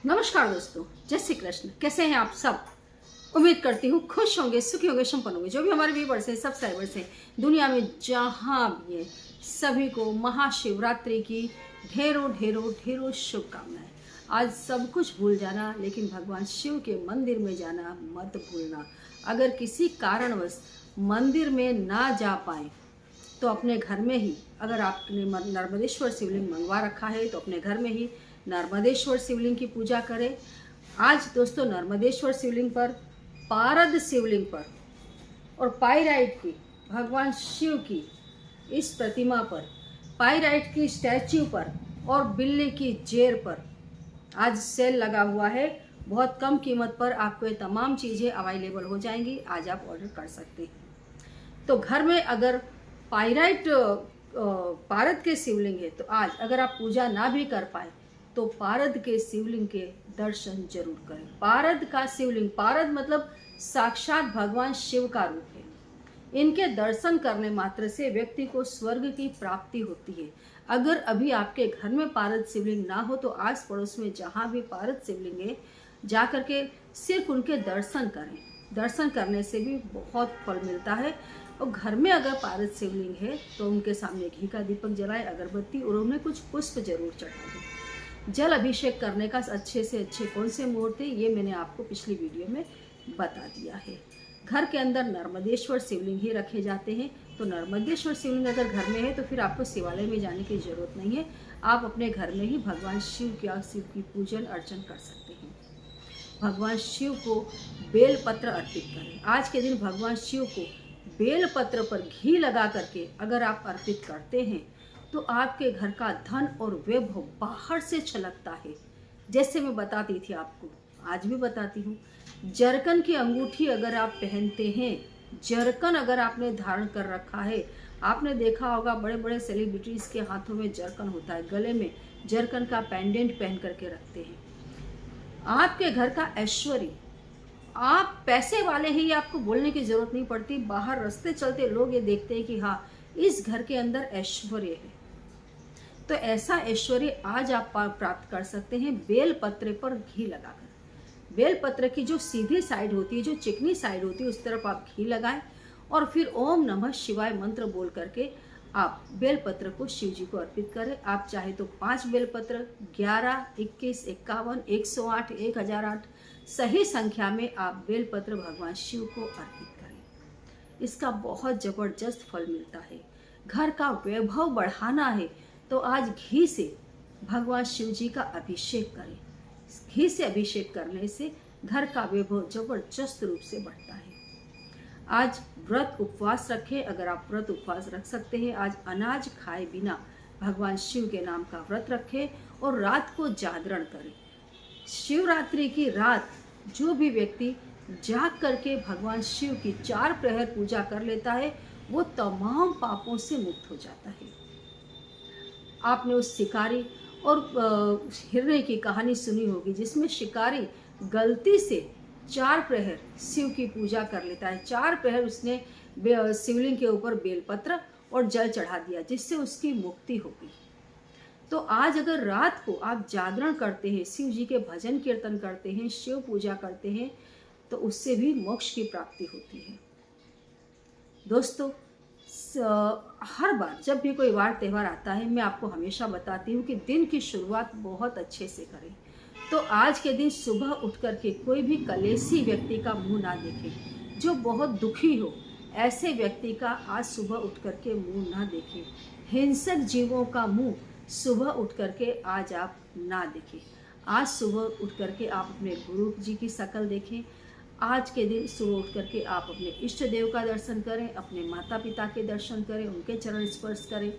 नमस्कार दोस्तों, जय श्री कृष्ण। कैसे हैं आप सब? उम्मीद करती हूँ खुश होंगे, सुखी होंगे, संपन्न होंगे। जो भी हमारे व्यूवर्स हैं, सब्सक्राइबर्स हैं, दुनिया में जहाँ भी है, सभी को महाशिवरात्रि की ढेरों ढेरों ढेरों शुभकामनाएं। आज सब कुछ भूल जाना, लेकिन भगवान शिव के मंदिर में जाना मत भूलना। अगर किसी कारणवश मंदिर में ना जा पाए तो अपने घर में ही, अगर आपने नर्मदेश्वर शिवलिंग मंगवा रखा है तो अपने घर में ही नर्मदेश्वर शिवलिंग की पूजा करें। आज दोस्तों नर्मदेश्वर शिवलिंग पर, पारद शिवलिंग पर और पाइराइट की, भगवान शिव की इस प्रतिमा पर, पाइराइट की स्टैच्यू पर और बिल्ली की जेर पर आज सेल लगा हुआ है। बहुत कम कीमत पर आपको ये तमाम चीज़ें अवेलेबल हो जाएंगी। आज आप ऑर्डर कर सकते हैं। तो घर में अगर पाइराइट पारद के शिवलिंग है तो आज अगर आप पूजा ना भी कर पाए तो पारद के शिवलिंग के दर्शन जरूर करें। पारद का शिवलिंग, पारद मतलब साक्षात भगवान शिव का रूप है। इनके दर्शन करने मात्र से व्यक्ति को स्वर्ग की प्राप्ति होती है। अगर अभी आपके घर में पारद शिवलिंग ना हो तो आस पड़ोस में जहाँ भी पारद शिवलिंग है जा करके सिर्फ उनके दर्शन करें। दर्शन करने से भी बहुत फल मिलता है। और घर में अगर पारद शिवलिंग है तो उनके सामने घी का दीपक जलाए, अगरबत्ती और उन्हें कुछ पुष्प जरूर चढ़ा दें। जल अभिषेक करने का अच्छे से अच्छे कौन से मुहूर्त है ये मैंने आपको पिछली वीडियो में बता दिया है। घर के अंदर नर्मदेश्वर शिवलिंग ही रखे जाते हैं। तो नर्मदेश्वर शिवलिंग अगर घर में है तो फिर आपको शिवालय में जाने की जरूरत नहीं है। आप अपने घर में ही भगवान शिव की पूजन अर्चन कर सकते हैं। भगवान शिव को बेल पत्र अर्पित करें। आज के दिन भगवान शिव को बेल पत्र पर घी लगा करके अगर आप अर्पित करते हैं तो आपके घर का धन और वैभव बाहर से छलकता है। जैसे मैं बताती थी आपको, आज भी बताती हूँ। जरकन की अंगूठी अगर आप पहनते हैं, जरकन अगर आपने धारण कर रखा है, आपने देखा होगा बड़े बड़े सेलिब्रिटीज़ के हाथों में जरकन होता है, गले में जरकन का पेंडेंट पहन करके रखते हैं। आपके घर का ऐश्वर्य, आप पैसे वाले हैं, ये आपको बोलने की जरूरत नहीं पड़ती। बाहर रास्ते चलते लोग ये देखते हैं कि हाँ इस घर के अंदर ऐश्वर्य है। तो ऐसा ऐश्वर्य आज आप प्राप्त कर सकते हैं बेल पत्र पर घी लगाकर। बेल पत्र की जो सीधी साइड होती है, जो चिकनी साइड होती है, उस तरफ आप घी लगाएं और फिर ओम नमः शिवाय मंत्र बोल करके आप बेलपत्र को शिव जी को अर्पित करें। आप चाहे तो 5 बेलपत्र, 11, 21, 51, 108, 1008 सही संख्या में आप बेलपत्र भगवान शिव को अर्पित करें। इसका बहुत जबरदस्त फल मिलता है। घर का वैभव बढ़ाना है तो आज घी से भगवान शिव जी का अभिषेक करें। घी से अभिषेक करने से घर का वैभव जबरदस्त रूप से बढ़ता है। आज व्रत उपवास रखें, अगर आप व्रत उपवास रख सकते हैं। आज अनाज खाए बिना भगवान शिव के नाम का व्रत रखें और रात को जागरण करें। शिवरात्रि की रात जो भी व्यक्ति जाग करके भगवान शिव की 4 प्रहर पूजा कर लेता है वो तमाम पापों से मुक्त हो जाता है। आपने उस शिकारी और हिरणे की कहानी सुनी होगी जिसमें शिकारी गलती से 4 प्रहर शिव की पूजा कर लेता है। 4 प्रहर उसने शिवलिंग के ऊपर बेलपत्र और जल चढ़ा दिया जिससे उसकी मुक्ति हो गई। तो आज अगर रात को आप जागरण करते हैं, शिव जी के भजन कीर्तन करते हैं, शिव पूजा करते हैं तो उससे भी मोक्ष की प्राप्ति होती है। दोस्तों हर बार जब भी कोई वार त्यौहार आता है मैं आपको हमेशा बताती हूँ कि दिन की शुरुआत बहुत अच्छे से करें। तो आज के दिन सुबह उठ करके कोई भी कलेशी व्यक्ति का मुंह ना देखें। जो बहुत दुखी हो ऐसे व्यक्ति का आज सुबह उठ करके मुंह ना देखें। हिंसक जीवों का मुंह सुबह उठ करके आज आप ना देखें। आज सुबह उठ करके आप अपने गुरु जी की शक्ल देखें। आज के दिन सुबह उठ करके आप अपने इष्ट देव का दर्शन करें, अपने माता पिता के दर्शन करें, उनके चरण स्पर्श करें।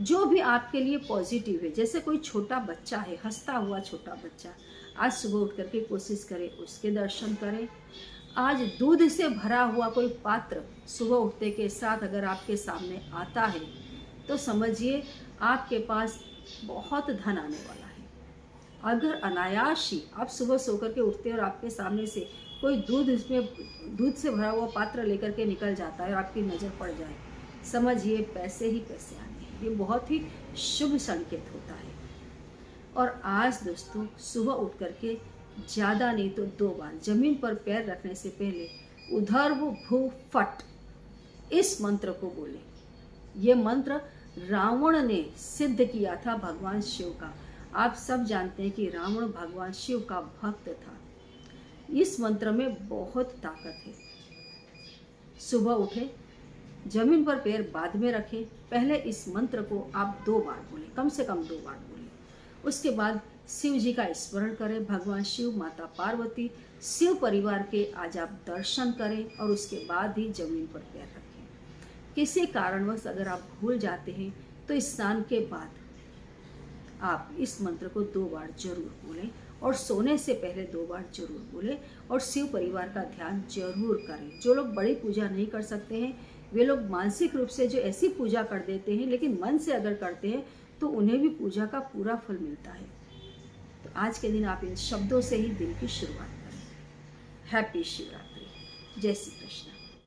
जो भी आपके लिए पॉजिटिव है, जैसे कोई छोटा बच्चा है, हंसता हुआ छोटा बच्चा, आज सुबह उठ करके कोशिश करें उसके दर्शन करें। आज दूध से भरा हुआ कोई पात्र सुबह उठते के साथ अगर आपके सामने आता है तो समझिए आपके पास बहुत धन आने वाला है। अगर अनायास ही आप सुबह सो करके उठते और आपके सामने से कोई दूध से भरा हुआ पात्र लेकर के निकल जाता है और आपकी नज़र पड़ जाए, समझिए पैसे ही पैसे आने हैं। ये बहुत ही शुभ संकेत होता है। और आज दोस्तों सुबह उठ करके ज़्यादा नहीं तो 2 बार जमीन पर पैर रखने से पहले उधर्व भू फट इस मंत्र को बोले। ये मंत्र रावण ने सिद्ध किया था भगवान शिव का। आप सब जानते हैं कि रावण भगवान शिव का भक्त था। इस मंत्र में बहुत ताकत है। सुबह उठे, जमीन पर पैर बाद में रखें, पहले इस मंत्र को आप 2 बार बोलें, कम से कम 2 बार बोलें। उसके बाद शिव जी का स्मरण करें, भगवान शिव, माता पार्वती, शिव परिवार के आज आप दर्शन करें और उसके बाद ही जमीन पर पैर रखें। किसी कारणवश अगर आप भूल जाते हैं तो स्नान के बाद आप इस मंत्र को 2 बार जरूर बोलें और सोने से पहले 2 बार जरूर बोलें और शिव परिवार का ध्यान जरूर करें। जो लोग बड़ी पूजा नहीं कर सकते हैं वे लोग मानसिक रूप से जो ऐसी पूजा कर देते हैं, लेकिन मन से अगर करते हैं तो उन्हें भी पूजा का पूरा फल मिलता है। तो आज के दिन आप इन शब्दों से ही दिन की शुरुआत करें। हैप्पी शिवरात्रि। जय श्री कृष्ण।